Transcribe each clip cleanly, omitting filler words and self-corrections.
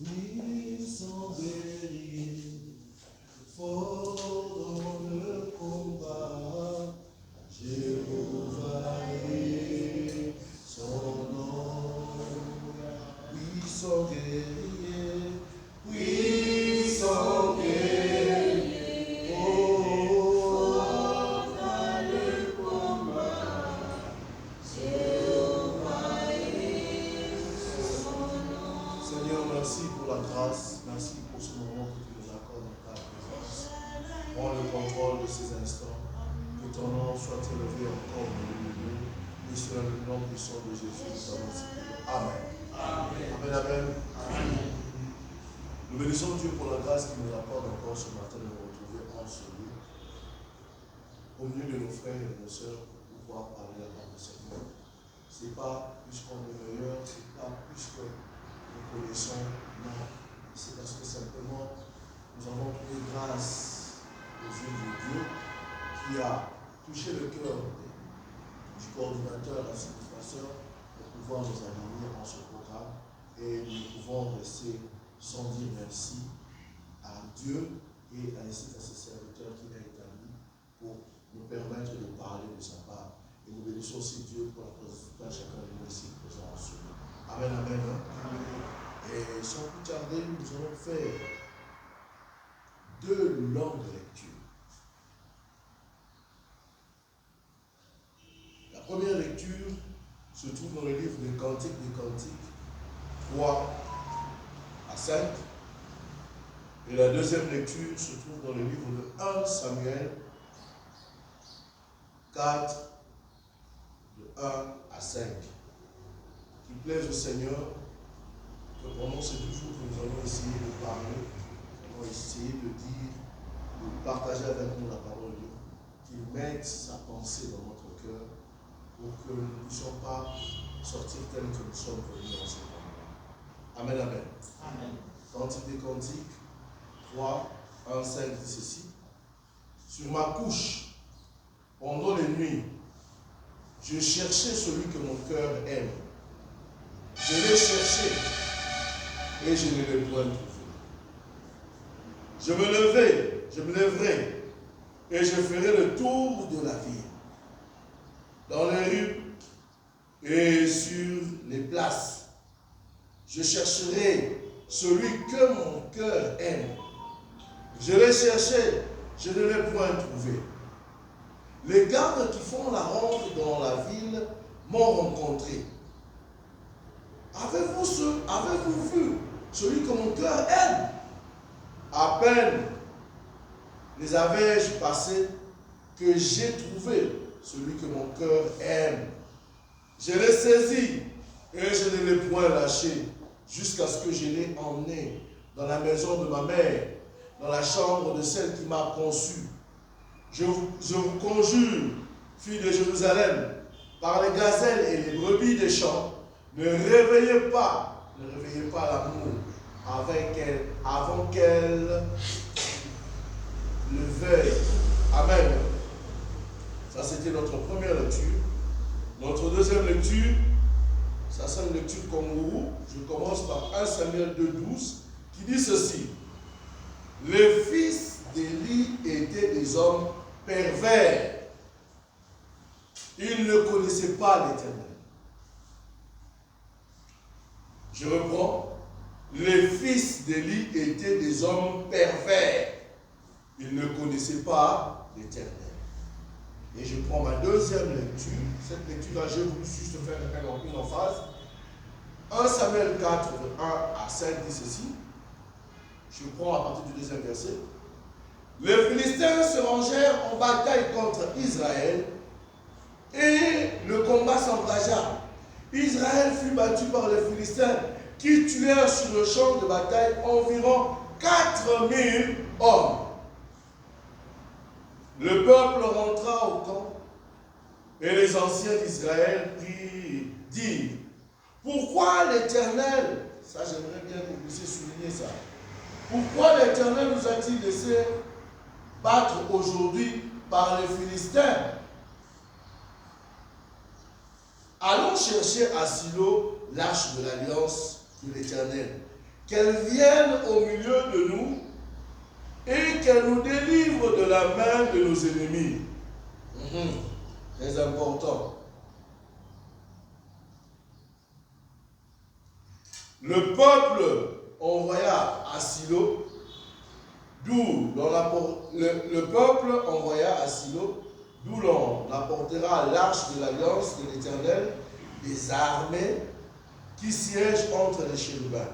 Ils sont guerriers, forts dans le combat. Jéhovah est son nom. Puissant guerrier, puissant guerrier. Oh, fort dans le combat. Jéhovah est son nom. Seigneur, merci pour la grâce, merci pour ce moment que tu nous accordes dans ta présence. Prends le contrôle de ces instants. Que ton nom soit élevé encore dans le milieu. Et sur le nom puissant de Jésus, nous avons prié. Amen. Amen. Amen. Amen. Amen. Nous bénissons Dieu pour la grâce qu'il nous accorde encore ce matin de nous retrouver en ce lieu. Au milieu de nos frères et de nos sœurs, pour pouvoir parler à notre Seigneur. Ce n'est pas puisqu'on est meilleur, ce n'est pas puisque nous connaissons, non. C'est parce que simplement nous avons trouvé grâce aux yeux de Dieu qui a touché le cœur du coordinateur, administrateur, pour pouvoir nous aligner en ce programme. Et nous pouvons rester sans dire merci à Dieu et ainsi à ses serviteurs qui a établi pour nous permettre de parler de sa part. Et nous bénissons aussi Dieu pour la présence de chacun de nous ici présents en ce lieu. Amen, amen. Amen. Et sans plus tarder, nous allons faire 2 longues lectures. La première lecture se trouve dans le livre des Cantiques 3 à 5. Et la deuxième lecture se trouve dans le livre de 1 Samuel 4, de 1 à 5. Qu'il plaise au Seigneur que pendant ces 2 jours que nous allons essayer de parler, nous allons essayer de dire, de partager avec nous la parole de Dieu, qu'il mette sa pensée dans notre cœur pour que nous ne puissions pas sortir tels que nous sommes venus dans ce moment. Amen, amen. Amen. Cantique des Cantiques 3, 1, 5 dit ceci. Sur ma couche, pendant les nuits, je cherchais celui que mon cœur aime. Je l'ai cherché et je ne l'ai point trouvé. Je me lèverai et je ferai le tour de la ville, dans les rues et sur les places. Je chercherai celui que mon cœur aime. Je l'ai cherché, je ne l'ai point trouvé. Les gardes qui font la ronde dans la ville m'ont rencontré. Avez-vous vu celui que mon cœur aime? À peine les avais-je passés que j'ai trouvé celui que mon cœur aime. Je l'ai saisi et je ne l'ai point lâché jusqu'à ce que je l'ai emmené dans la maison de ma mère, dans la chambre de celle qui m'a conçu. Je vous conjure, filles de Jérusalem, par les gazelles et les brebis des champs, ne réveillez pas l'amour avant qu'elle le veuille. Amen. Ça, c'était notre première lecture. Notre deuxième lecture, ça c'est une lecture kangourou. Je commence par 1 Samuel 2,12 qui dit ceci. Les fils d'Élie étaient des hommes pervers. Ils ne connaissaient pas l'Éternel. Je reprends. Les fils d'Élie étaient des hommes pervers. Ils ne connaissaient pas l'Éternel. Et je prends ma deuxième lecture. Cette lecture-là, j'ai voulu juste faire une emphase. 1 Samuel 4, de 1 à 5 dit ceci. Je prends à partir du deuxième verset. Les Philistins se rangèrent en bataille contre Israël et le combat s'engagea. Israël fut battu par les Philistins qui tuèrent sur le champ de bataille environ 4000 hommes. Le peuple rentra au camp et les anciens d'Israël dirent, pourquoi l'Éternel, ça j'aimerais bien que vous puissiez souligner ça, pourquoi l'Éternel nous a-t-il laissé battre aujourd'hui par les Philistins? Allons chercher à Silo l'arche de l'alliance de l'Éternel, qu'elle vienne au milieu de nous et qu'elle nous délivre de la main de nos ennemis. Très important. Le peuple envoya à Silo, le peuple envoya à Silo, d'où l'on apportera l'arche de l'alliance de l'Éternel, des armées qui siègent entre les chérubins.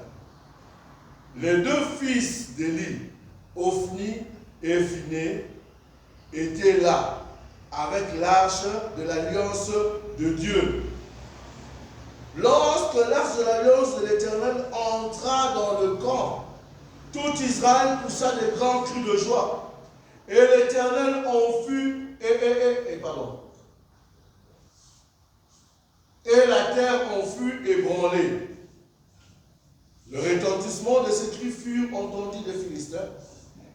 Les deux fils d'Élie, Ophni et Phiné, étaient là, avec l'arche de l'alliance de Dieu. Lorsque l'arche de l'alliance de l'Éternel entra dans le camp, tout Israël poussa des grands cris de joie. Et l'Éternel en fut, et la terre en fut ébranlée. Le retentissement de ces cris fut entendu des Philistins.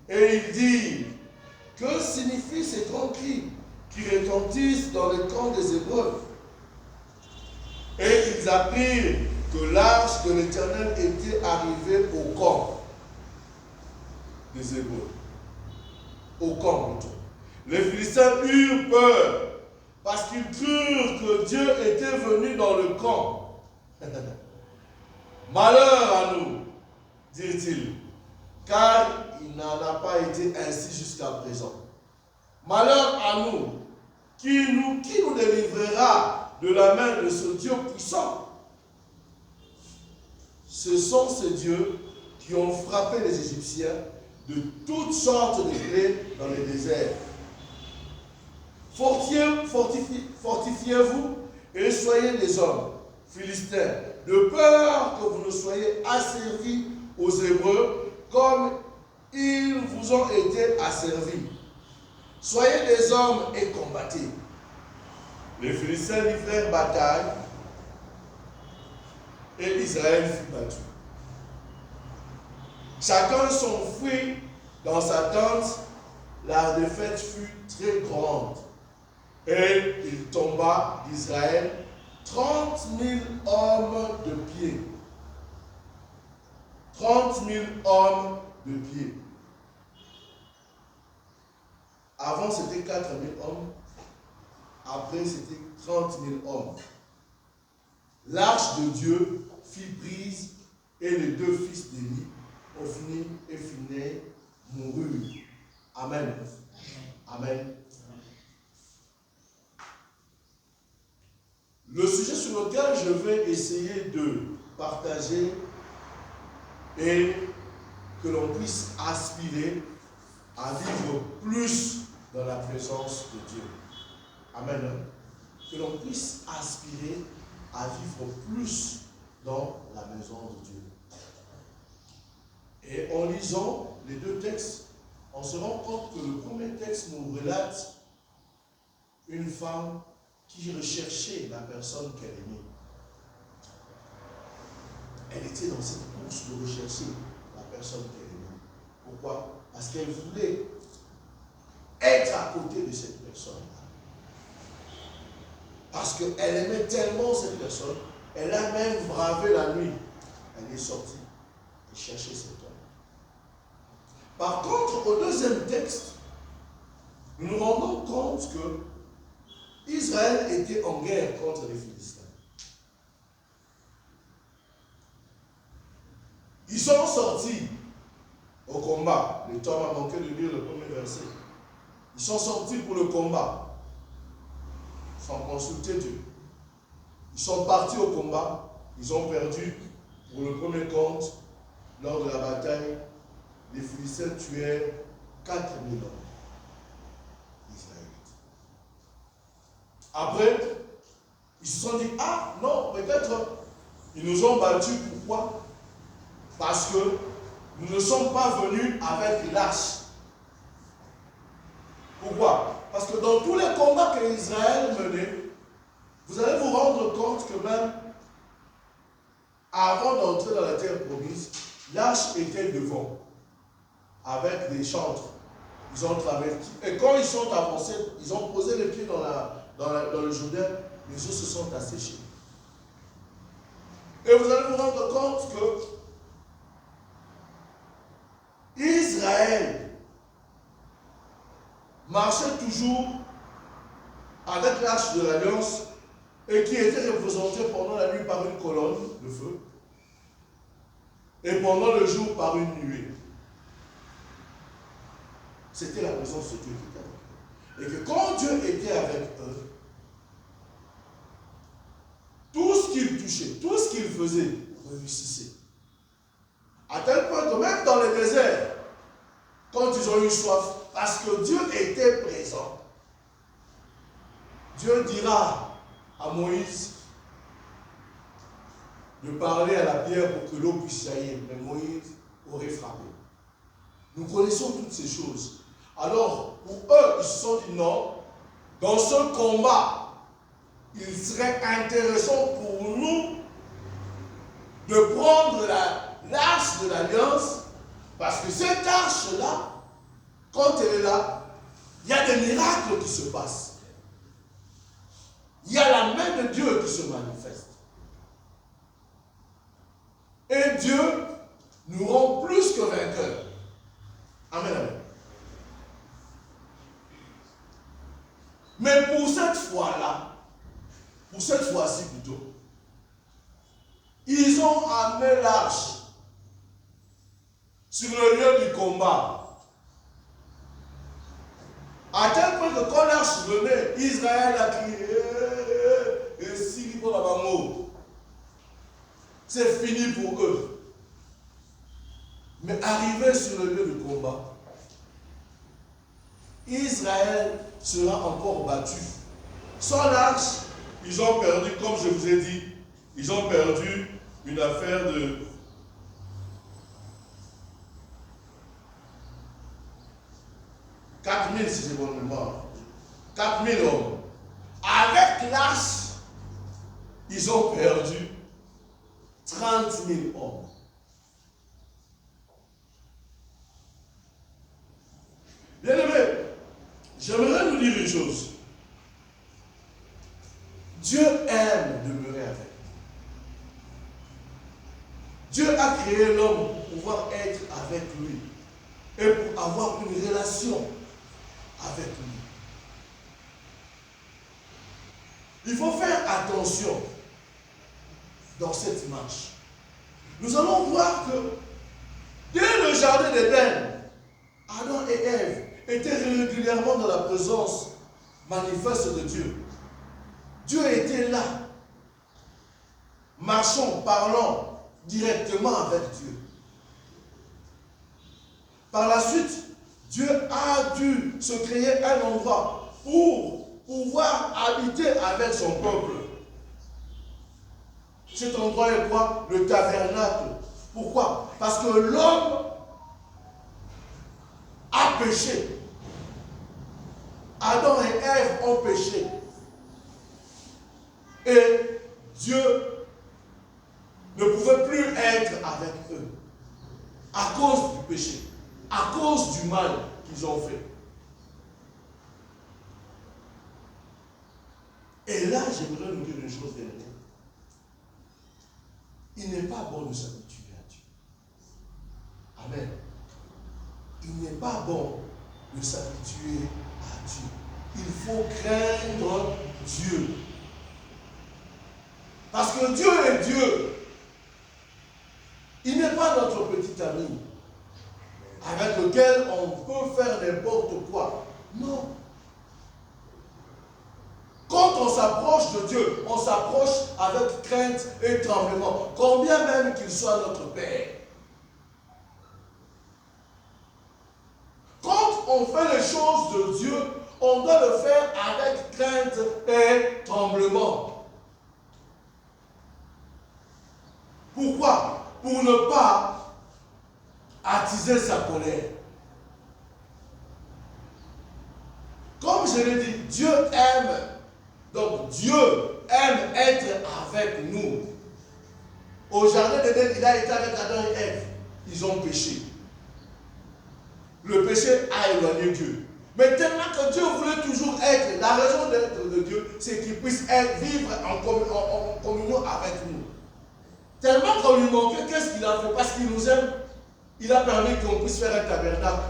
Et ils dirent, que signifient ces grands cris qui retentissent dans le camp des Hébreux? Et ils apprirent que l'arche de l'Éternel était arrivée au camp des Hébreux. Au camp plutôt. Les Philistins eurent peur parce qu'ils crurent que Dieu était venu dans le camp. Malheur à nous, dirent-ils, car il n'en a pas été ainsi jusqu'à présent. Malheur à nous, qui nous délivrera de la main de ce Dieu puissant? Ce sont ces dieux qui ont frappé les Égyptiens de toutes sortes de plaies dans les déserts. Fortifiez-vous et soyez des hommes, Philistins, de peur que vous ne soyez asservis aux Hébreux comme ils vous ont été asservis. Soyez des hommes et combattez. Les Philistins livrèrent bataille et Israël fut battu. Chacun s'enfuit dans sa tente, la défaite fut très grande. Et il tomba d'Israël 30 000 hommes de pied. 30 000 hommes de pied. Avant c'était 4 000 hommes. Après c'était 30 000 hommes. L'arche de Dieu fit prise et les deux fils d'Élie, Ophni et Phiné, moururent. Amen. Amen. Le sujet sur lequel je vais essayer de partager est que l'on puisse aspirer à vivre plus dans la présence de Dieu. Amen. Que l'on puisse aspirer à vivre plus dans la maison de Dieu. Et en lisant les deux textes, on se rend compte que le premier texte nous relate une femme qui recherchait la personne qu'elle aimait. Elle était dans cette course de rechercher la personne qu'elle aimait. Pourquoi? Parce qu'elle voulait être à côté de cette personne-là. Parce qu'elle aimait tellement cette personne, elle a même bravé la nuit. Elle est sortie et cherchait cet homme. Par contre, au deuxième texte, nous nous rendons compte que Israël était en guerre contre les Philistins. Ils sont sortis au combat. Le temps m'a manqué de lire le premier verset. Ils sont sortis pour le combat, sans consulter Dieu. Ils sont partis au combat. Ils ont perdu. Pour le premier compte, lors de la bataille, les Philistins tuèrent 4 000 hommes. Après, ils se sont dit, ah non, peut-être ils nous ont battus. Pourquoi? Parce que nous ne sommes pas venus avec l'arche. Pourquoi? Parce que dans tous les combats que Israël menait, vous allez vous rendre compte que même avant d'entrer dans la terre promise, l'arche était devant, avec des chantres. Ils ont traversé. Et quand ils sont avancés, ils ont posé les pieds dans le Jourdain, les eaux se sont asséchées. Et vous allez vous rendre compte que marchait toujours avec l'arche de l'Alliance et qui était représentée pendant la nuit par une colonne de feu et pendant le jour par une nuée. C'était la présence de Dieu qui était avec eux. Et que quand Dieu était avec eux, tout ce qu'ils touchaient, tout ce qu'ils faisaient, réussissait. À tel point que même dans le désert, quand ils ont eu soif, parce que Dieu était présent, Dieu dira à Moïse de parler à la pierre pour que l'eau puisse jaillir. Mais Moïse aurait frappé. Nous connaissons toutes ces choses. Alors, pour eux, ils se sont dit non, dans ce combat, il serait intéressant pour nous de prendre l'arche de l'Alliance, parce que cette arche-là, quand elle est là, il y a des miracles qui se passent. Il y a la main de Dieu qui se manifeste. Et Dieu nous rend plus que vainqueurs. Amen, amen. Mais pour cette fois-là, pour cette fois-ci plutôt, ils ont amené l'arche sur le lieu du combat. À tel point que quand l'arche venait, Israël a crié et si pour la mort. C'est fini pour eux. Mais arrivé sur le lieu du combat, Israël sera encore battu. Sans l'arche, ils ont perdu, comme je vous ai dit, ils ont perdu une affaire de 4000, si j'ai bonne mémoire. 4000 hommes. Avec l'arche, ils ont perdu 30 000 hommes. Bien aimé, j'aimerais vous dire une chose. Dieu aime demeurer avec. Dieu a créé l'homme pour pouvoir être avec lui et pour avoir une relation avec lui. Il faut faire attention dans cette marche. Nous allons voir que dès le jardin d'Éden, Adam et Ève étaient régulièrement dans la présence manifeste de Dieu. Dieu était là, marchant, parlant directement avec Dieu. Par la suite, Dieu a dû se créer un endroit pour pouvoir habiter avec son peuple. Cet endroit est quoi? Le tabernacle. Pourquoi? Parce que l'homme a péché. Adam et Ève ont péché. Et Dieu ne pouvait plus être avec eux à cause du péché, à cause du mal qu'ils ont fait. Et là, j'aimerais nous dire une chose bien. Il n'est pas bon de s'habituer à Dieu. Amen. Il n'est pas bon de s'habituer à Dieu. Il faut craindre Dieu. Parce que Dieu est Dieu. Il n'est pas notre petit ami avec lequel on peut faire n'importe quoi. Non. Quand on s'approche de Dieu, on s'approche avec crainte et tremblement. Combien même qu'il soit notre Père. Quand on fait les choses de Dieu, on doit le faire avec crainte et tremblement. Pourquoi? Pour ne pas attiser sa colère. Comme je l'ai dit, Dieu aime. Donc Dieu aime être avec nous. Au jardin d'Éden, il a été avec Adam et Ève. Ils ont péché. Le péché a éloigné Dieu. Mais tellement que Dieu voulait toujours être, la raison d'être de Dieu, c'est qu'il puisse vivre en communion avec nous. Tellement qu'on lui manquait, qu'est-ce qu'il a fait? Parce qu'il nous aime, il a permis qu'on puisse faire un tabernacle.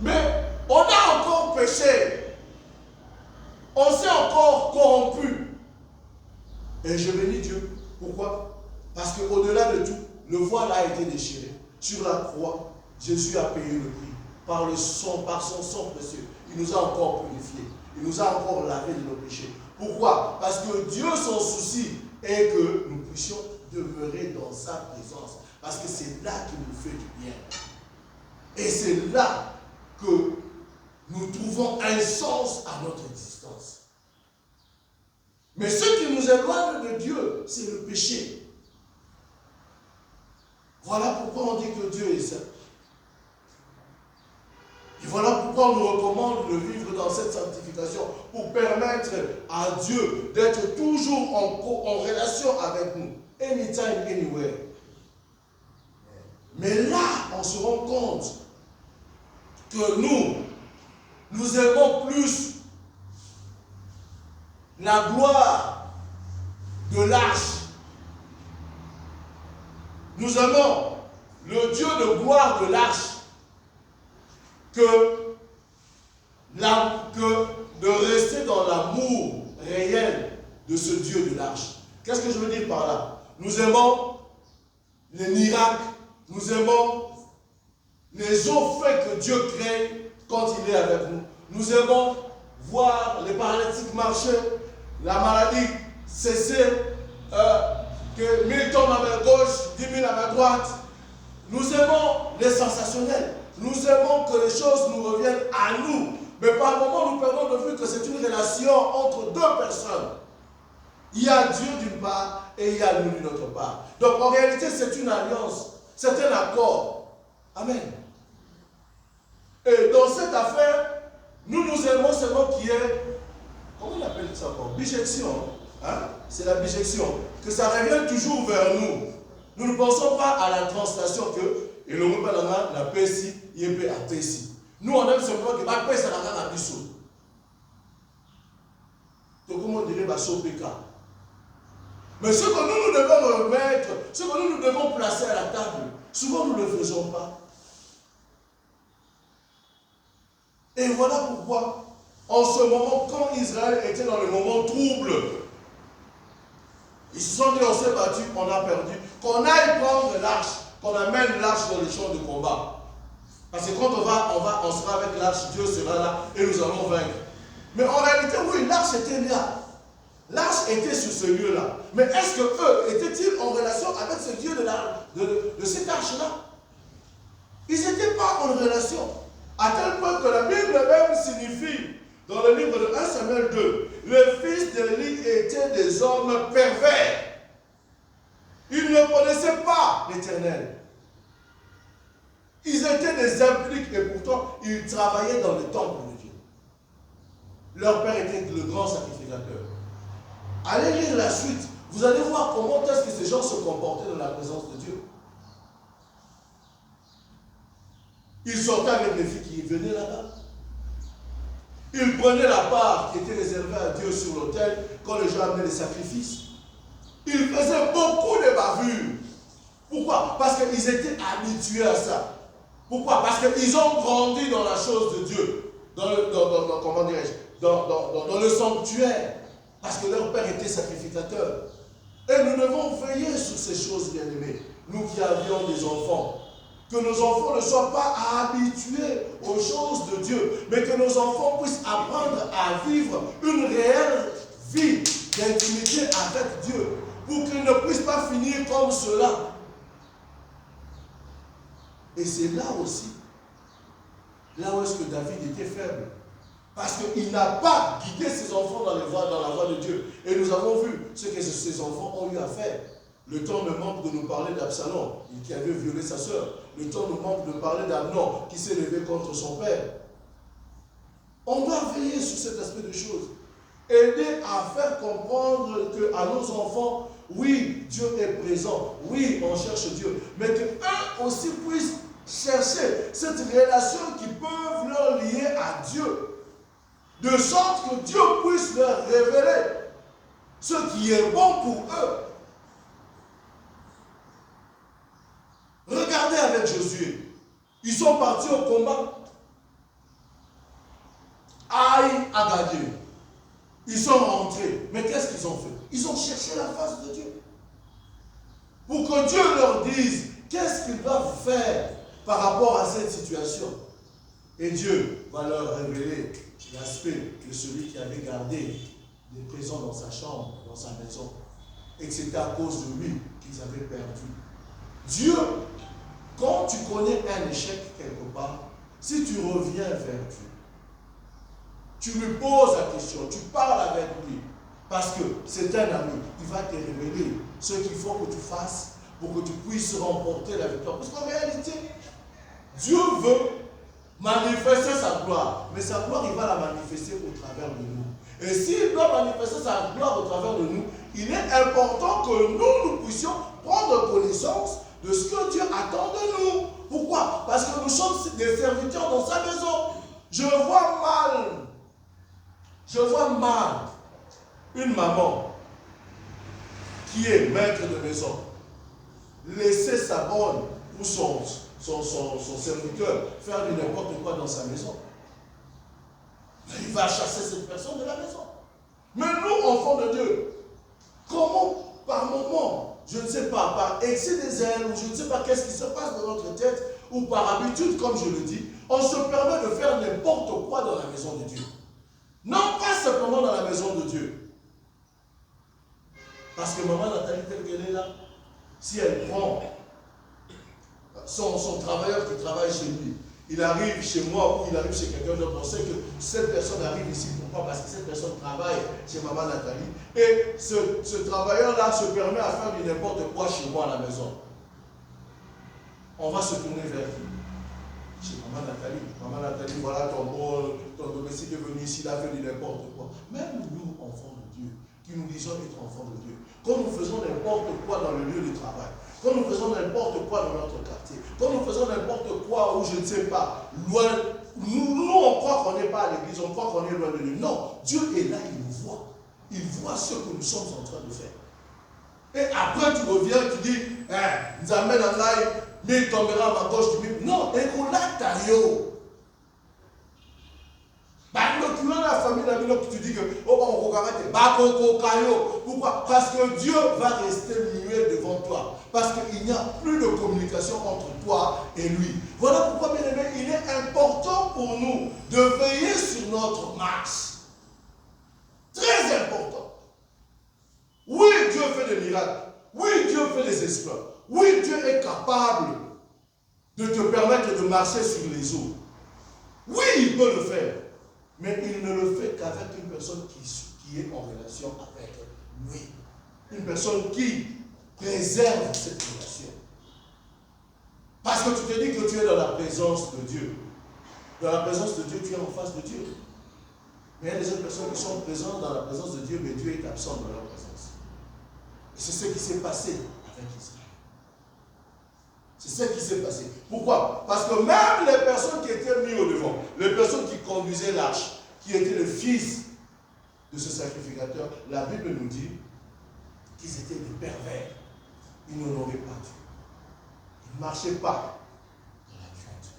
Mais on a péché. On s'est encore corrompu. Et je bénis Dieu. Pourquoi? Parce qu'au-delà de tout, le voile a été déchiré. Sur la croix, Jésus a payé le prix. Par son sang précieux. Il nous a encore purifiés. Il nous a encore lavé de nos péchés. Pourquoi? Parce que Dieu, son souci est que nous puissions demeurer dans sa présence. Parce que c'est là qu'il nous fait du bien. Et c'est là que nous trouvons un sens à notre existence. Mais ce qui nous éloigne de Dieu, c'est le péché. Voilà pourquoi on dit que Dieu est saint. Et voilà pourquoi on nous recommande de vivre dans cette sanctification, pour permettre à Dieu d'être toujours en relation avec nous. Anytime, anywhere. Mais là, on se rend compte que nous aimons plus la gloire de l'arche. Nous aimons le Dieu de gloire de l'arche que de rester dans l'amour réel de ce Dieu de l'arche. Qu'est-ce que je veux dire par là? Nous aimons les miracles, nous aimons les eaux faits que Dieu crée quand il est avec nous. Nous aimons voir les paralytiques marcher, la maladie cesser, que 1000 tombent à main gauche, 10 000 à main droite. Nous aimons les sensationnels. Nous aimons que les choses nous reviennent à nous. Mais par moments, nous perdons de vue que c'est une relation entre deux personnes. Il y a Dieu d'une part et il y a nous d'une autre part. Donc en réalité, c'est une alliance. C'est un accord. Amen. Et dans cette affaire, nous aimons seulement qui est, comment on appelle ça encore? Bijection. Hein? C'est la bijection. Que ça revient toujours vers nous. Nous ne pensons pas à la translation que, et le mot la paix ici, il peut à ici. Nous, on aime simplement que la paix, ça n'a rien à biso. Donc, comment on dirait, mais ce que nous devons remettre, ce que nous devons placer à la table, souvent nous ne le faisons pas. Et voilà pourquoi, en ce moment, quand Israël était dans le moment trouble, ils se sont dit, on s'est battu, on a perdu, qu'on aille prendre l'arche, qu'on amène l'arche dans les champs de combat. Parce que quand on sera avec l'arche, Dieu sera là et nous allons vaincre. Mais en réalité, oui, l'arche était là. L'arche était sur ce lieu-là. Mais est-ce que eux étaient-ils en relation avec ce Dieu de cette arche-là? Ils n'étaient pas en relation. À tel point que la Bible même signifie, dans le livre de 1 Samuel 2, les fils d'Élie étaient des hommes pervers. Ils ne connaissaient pas l'Éternel. Ils étaient des impliques et pourtant ils travaillaient dans le temple de Dieu. Leur père était le grand sacrificateur. Allez lire la suite. Vous allez voir comment est-ce que ces gens se comportaient dans la présence de Dieu. Ils sortaient avec les filles qui venaient là-bas. Ils prenaient la part qui était réservée à Dieu sur l'autel quand les gens amenaient les sacrifices. Ils faisaient beaucoup de bavures. Pourquoi? Parce qu'ils étaient habitués à ça. Pourquoi? Parce qu'ils ont grandi dans la chose de Dieu. Dans le sanctuaire. Parce que leur père était sacrificateur. Et nous devons veiller sur ces choses, bien-aimés. Nous qui avions des enfants. Que nos enfants ne soient pas habitués aux choses de Dieu. Mais que nos enfants puissent apprendre à vivre une réelle vie d'intimité avec Dieu. Pour qu'ils ne puissent pas finir comme cela. Et c'est là aussi, là où est-ce que David était faible. Parce qu'il n'a pas guidé ses enfants dans la voie de Dieu. Et nous avons vu ce que ses enfants ont eu à faire. Le temps me manque de nous parler d'Absalom, qui avait violé sa sœur. Le temps nous manque de parler d'Amnon, qui s'est levé contre son père. On doit veiller sur cet aspect de choses. Aider à faire comprendre à nos enfants, oui, Dieu est présent. Oui, on cherche Dieu. Mais qu'eux aussi puissent chercher cette relation qui peut leur lier à Dieu. De sorte que Dieu puisse leur révéler ce qui est bon pour eux. Regardez avec Josué. Ils sont partis au combat. Ils ont cherché la face de Dieu. Pour que Dieu leur dise qu'est-ce qu'ils doivent faire par rapport à cette situation. Et Dieu va leur révéler l'aspect de celui qui avait gardé des présents dans sa chambre, dans sa maison. Et que c'était à cause de lui qu'ils avaient perdu. Dieu, quand tu connais un échec quelque part, si tu reviens vers Dieu, tu lui poses la question, tu parles avec lui, parce que c'est un ami, il va te révéler ce qu'il faut que tu fasses pour que tu puisses remporter la victoire. Parce qu'en réalité, Dieu veut manifester sa gloire, mais sa gloire, il va la manifester au travers de nous. Et s'il doit manifester sa gloire au travers de nous, il est important que nous puissions prendre connaissance de ce que Dieu attend de nous. Pourquoi? Parce que nous sommes des serviteurs dans sa maison. Je vois mal une maman qui est maître de maison laisser sa bonne ou son serviteur faire du n'importe quoi dans sa maison. Il va chasser cette personne de la maison. Mais nous, enfants de Dieu, comment, par moment, je ne sais pas, par excès des ailes, ou je ne sais pas qu'est-ce qui se passe dans notre tête, ou par habitude, comme je le dis, on se permet de faire n'importe quoi dans la maison de Dieu. Non pas simplement dans la maison de Dieu. Parce que maman Nathalie, telle qu'elle est là, si elle prend son travailleur qui travaille chez lui, il arrive chez moi ou il arrive chez quelqu'un d'autre, on sait que cette personne arrive ici. Pourquoi? Parce que cette personne travaille chez maman Nathalie. Et ce travailleur-là se permet à faire du n'importe quoi chez moi à la maison. On va se tourner vers qui? Chez maman Nathalie. Maman Nathalie, voilà ton domestique est venu ici, il a fait du n'importe quoi. Même nous, enfants de Dieu, qui nous disons être enfants de Dieu, quand nous faisons n'importe quoi dans le lieu de travail, quand nous faisons n'importe quoi dans notre quartier, quand nous faisons n'importe quoi où je ne sais pas, loin, nous on croit qu'on n'est pas à l'église, on croit qu'on est loin de Dieu. Non, Dieu est là, il nous voit. Il voit ce que nous sommes en train de faire. Et après tu reviens, tu dis, nous amène en live, mais il tombera à ma gauche du mur. Non, et qu'on l'a taillé. La famille tu dis que pourquoi? Parce que Dieu va rester muet devant toi. Parce qu'il n'y a plus de communication entre toi et lui. Voilà pourquoi, bien aimé, il est important pour nous de veiller sur notre marche. Très important. Oui, Dieu fait des miracles. Oui, Dieu fait des exploits. Oui, Dieu est capable de te permettre de marcher sur les eaux. Oui, il peut le faire. Mais il ne le fait qu'avec une personne qui est en relation avec lui. Une personne qui préserve cette relation. Parce que tu te dis que tu es dans la présence de Dieu. Dans la présence de Dieu, tu es en face de Dieu. Mais il y a des autres personnes qui sont présentes dans la présence de Dieu, mais Dieu est absent dans leur présence. Et c'est ce qui s'est passé avec Israël. C'est ce qui s'est passé. Pourquoi? Parce que même les personnes qui étaient mises au devant, les personnes qui conduisaient l'arche, qui étaient le fils de ce sacrificateur, la Bible nous dit qu'ils étaient des pervers. Ils n'honoraient pas Dieu. Ils ne marchaient pas dans la crainte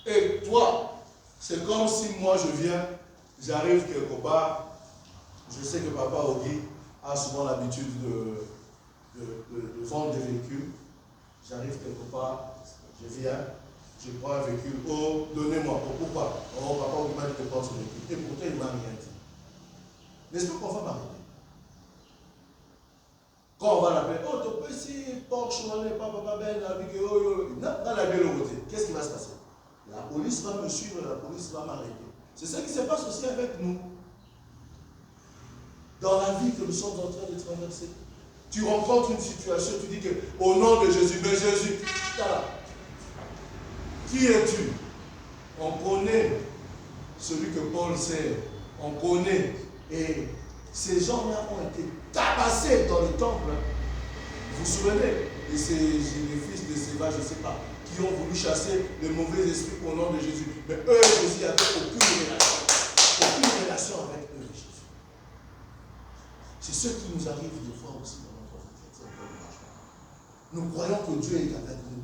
de Dieu. Et toi, c'est comme si moi je viens, j'arrive quelque part, je sais que papa Ogui a souvent l'habitude de vendre des véhicules. J'arrive quelque part, je viens, je prends un véhicule. Oh, donnez-moi. Oh, pourquoi? Oh, papa, il m'a dit de prendre ce véhicule. Et pourtant, il ne m'a rien dit. N'est-ce pas qu'on va m'arrêter? Quand on va l'appeler, oh, tu peux si Porsche, papa, ben, la vie, dans la belle côté, qu'est-ce qui va se passer? La police va me suivre, la police va m'arrêter. C'est ça qui se passe aussi avec nous. Dans la vie que nous sommes en train de traverser. Tu rencontres une situation, tu dis que au nom de Jésus, mais Jésus, là, qui es-tu? On connaît celui que Paul sait, on connaît. Et ces gens-là ont été tabassés dans le temple. Vous vous souvenez? Et c'est les fils de Séva, je ne sais pas, qui ont voulu chasser les mauvais esprits au nom de Jésus. Mais eux, Jésus n'avait aucune relation avec eux et Jésus. C'est ce qui nous arrive des fois aussi dans notre vie. Nous croyons que Dieu est avec nous.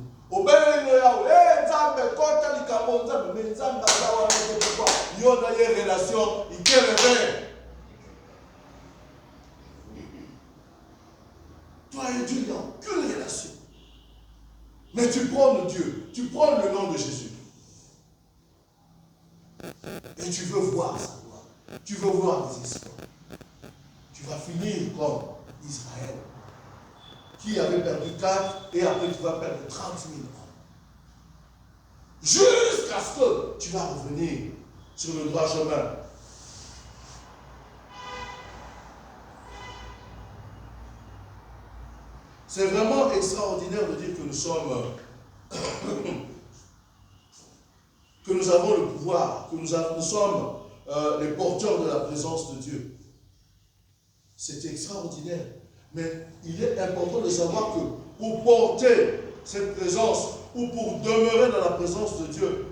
Toi et Dieu, il n'y a aucune relation. Mais tu prends Dieu, tu prends le nom de Jésus. Et tu veux voir sa gloire. Tu veux voir les histoires. Tu vas finir comme Israël, qui avait perdu 4 et après tu vas perdre 30 000 hommes. Jusqu'à ce que tu vas revenir sur le droit chemin. C'est vraiment extraordinaire de dire que nous sommes, que nous avons le pouvoir, que nous sommes les porteurs de la présence de Dieu. C'est extraordinaire. Mais il est important de savoir que pour porter cette présence ou pour demeurer dans la présence de Dieu,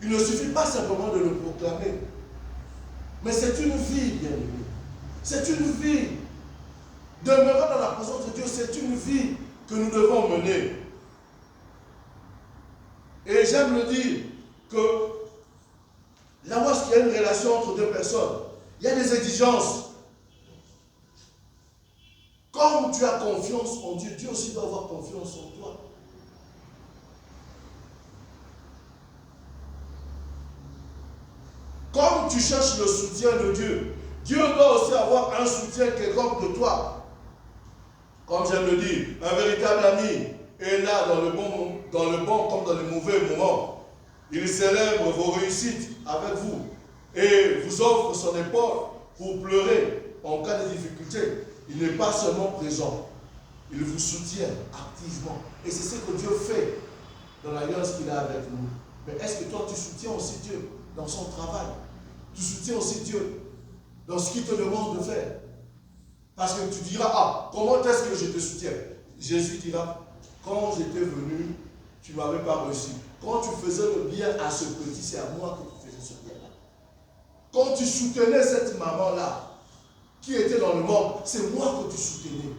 il ne suffit pas simplement de le proclamer. Mais c'est une vie, bien aimé. C'est une vie. Demeurer dans la présence de Dieu, c'est une vie que nous devons mener. Et j'aime le dire que là où il y a une relation entre deux personnes, il y a des exigences. Comme tu as confiance en Dieu, Dieu aussi doit avoir confiance en toi. Comme tu cherches le soutien de Dieu, Dieu doit aussi avoir un soutien quelconque de toi. Comme j'aime le dire, un véritable ami est là dans le bon comme dans le mauvais moment. Il célèbre vos réussites avec vous et vous offre son épaule pour pleurer en cas de difficulté. Il n'est pas seulement présent, il vous soutient activement. Et c'est ce que Dieu fait dans l'alliance qu'il a avec nous. Mais est-ce que toi tu soutiens aussi Dieu dans son travail? Tu soutiens aussi Dieu dans ce qu'il te demande de faire? Parce que tu diras, ah, comment est-ce que je te soutiens? Jésus dira, quand j'étais venu, tu ne m'avais pas reçu. Quand tu faisais le bien à ce petit, c'est à moi que tu faisais ce bien-là. Quand tu soutenais cette maman-là, qui était dans le monde, c'est moi que tu soutenais.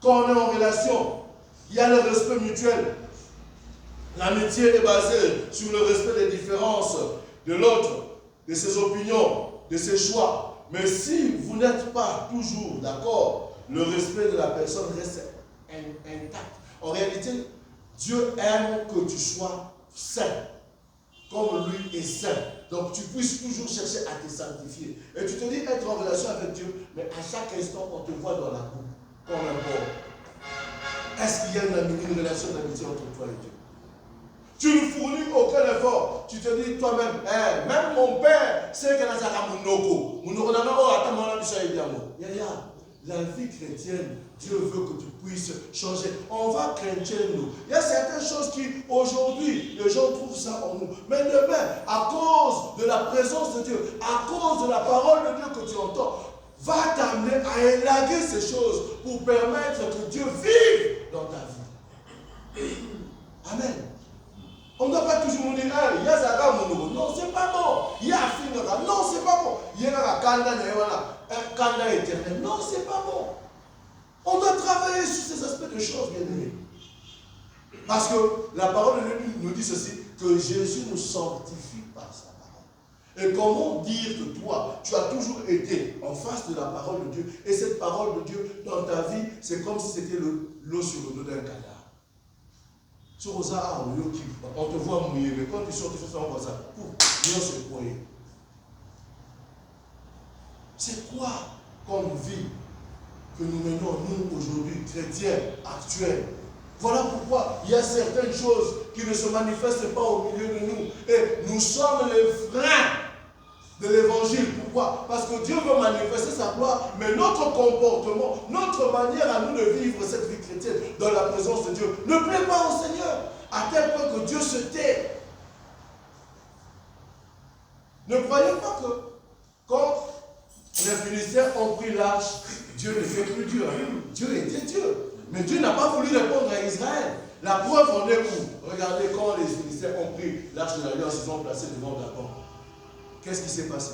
Quand on est en relation, il y a le respect mutuel. L'amitié est basée sur le respect des différences de l'autre, de ses opinions, de ses choix. Mais si vous n'êtes pas toujours d'accord, le respect de la personne reste intact. En réalité, Dieu aime que tu sois saint, comme lui est saint. Donc tu puisses toujours chercher à te sanctifier. Et tu te dis être en relation avec Dieu, mais à chaque instant, on te voit dans la boue, comme un porc. Est-ce qu'il y a une relation d'amitié entre toi et Dieu? Tu ne fournis aucun effort. Tu te dis toi-même, même mon père, c'est que la vie chrétienne, Dieu veut que tu puisses changer. On va chrétien nous. Il y a certaines choses qui, aujourd'hui, les gens trouvent ça en nous. Mais demain, à cause de la présence de Dieu, à cause de la parole de Dieu que tu entends, va t'amener à élaguer ces choses pour permettre que Dieu vive dans ta vie. Amen. On ne doit pas toujours nous dire, il y a Zara Mounogo. Non, c'est pas bon. Il y a Afinora. Non, c'est pas bon. Il y a un Kanda éternel. Non, c'est pas bon. On doit travailler sur ces aspects de choses, bien aimés. Parce que la parole de Dieu nous dit ceci, que Jésus nous sanctifie par sa parole. Et comment dire que toi, tu as toujours été en face de la parole de Dieu, et cette parole de Dieu dans ta vie, c'est comme si c'était l'eau sur le dos d'un cadavre. On te voit mouiller, mais quand tu sors, tu fais ça comme ça. C'est quoi comme vie que nous menons, nous, aujourd'hui, chrétiens, actuels? Voilà pourquoi il y a certaines choses qui ne se manifestent pas au milieu de nous. Et nous sommes les freins de l'évangile. Pourquoi? Parce que Dieu veut manifester sa gloire, mais notre comportement, notre manière à nous de vivre cette vie chrétienne dans la présence de Dieu ne plaît pas au Seigneur, à tel point que Dieu se tait. Ne croyez pas que quand les Philistins ont pris l'arche, Dieu n'était plus Dieu. Dieu était Dieu. Mais Dieu n'a pas voulu répondre à Israël. La preuve en est où? Regardez, quand les Philistins ont pris l'arche de l'Alliance, ils ont placé devant Dagon. Qu'est-ce qui s'est passé?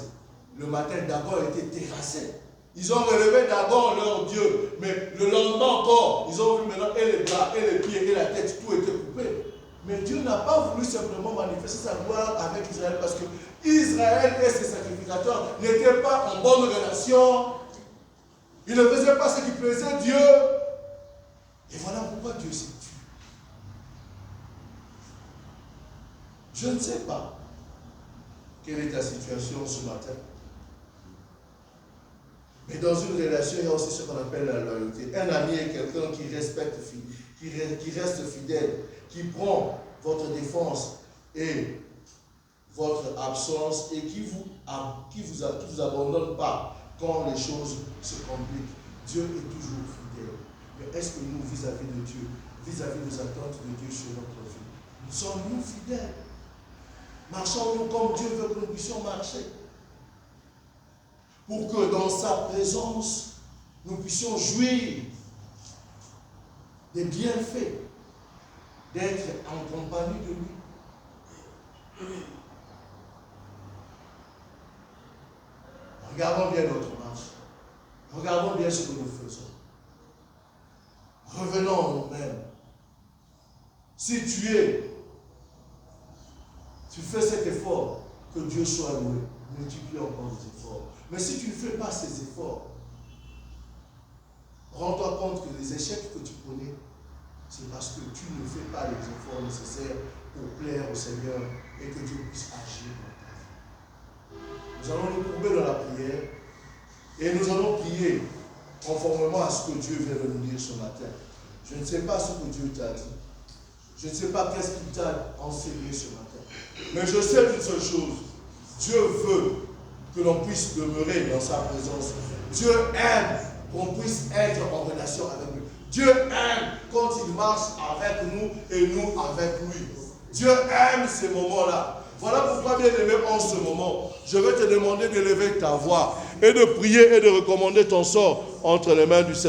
Le matin, Dagon a été terrassé. Ils ont relevé Dagon, leur Dieu. Mais le lendemain encore, ils ont vu maintenant et les bras, et les pieds, et la tête, tout était coupé. Mais Dieu n'a pas voulu simplement manifester sa gloire avec Israël parce que Israël et ses sacrificateurs sacrificateur, n'était pas en bonne relation. Il ne faisait pas ce qui plaisait Dieu. Et voilà pourquoi Dieu s'est tué. Je ne sais pas quelle est ta situation ce matin. Mais dans une relation, il y a aussi ce qu'on appelle la loyauté. Un ami est quelqu'un qui respecte, qui reste fidèle, qui prend votre défense et votre absence et qui vous abandonne pas quand les choses se compliquent. Dieu est toujours fidèle. Mais est-ce que nous, vis-à-vis de Dieu, vis-à-vis des attentes de Dieu sur notre vie, sommes-nous fidèles? Marchons-nous comme Dieu veut que nous puissions marcher? Pour que dans sa présence, nous puissions jouir des bienfaits d'être en compagnie de lui. Regardons bien notre marche. Regardons bien ce que nous faisons. Revenons en nous-mêmes. Si tu fais cet effort, que Dieu soit loué, multiplie encore les efforts. Mais si tu ne fais pas ces efforts, rends-toi compte que les échecs que tu connais, c'est parce que tu ne fais pas les efforts nécessaires pour plaire au Seigneur et que Dieu puisse agir dans ta vie. Nous allons nous courber dans la prière et nous allons prier conformément à ce que Dieu vient de nous dire ce matin. Je ne sais pas ce que Dieu t'a dit. Je ne sais pas qu'est-ce qu'il t'a enseigné ce matin. Mais je sais une seule chose. Dieu veut que l'on puisse demeurer dans sa présence. Dieu aime qu'on puisse être en relation avec lui. Dieu aime quand il marche avec nous et nous avec lui. Dieu aime ces moments-là. Voilà pourquoi, bien aimé, en ce moment, je vais te demander d'élever ta voix et de prier et de recommander ton sort entre les mains du Seigneur.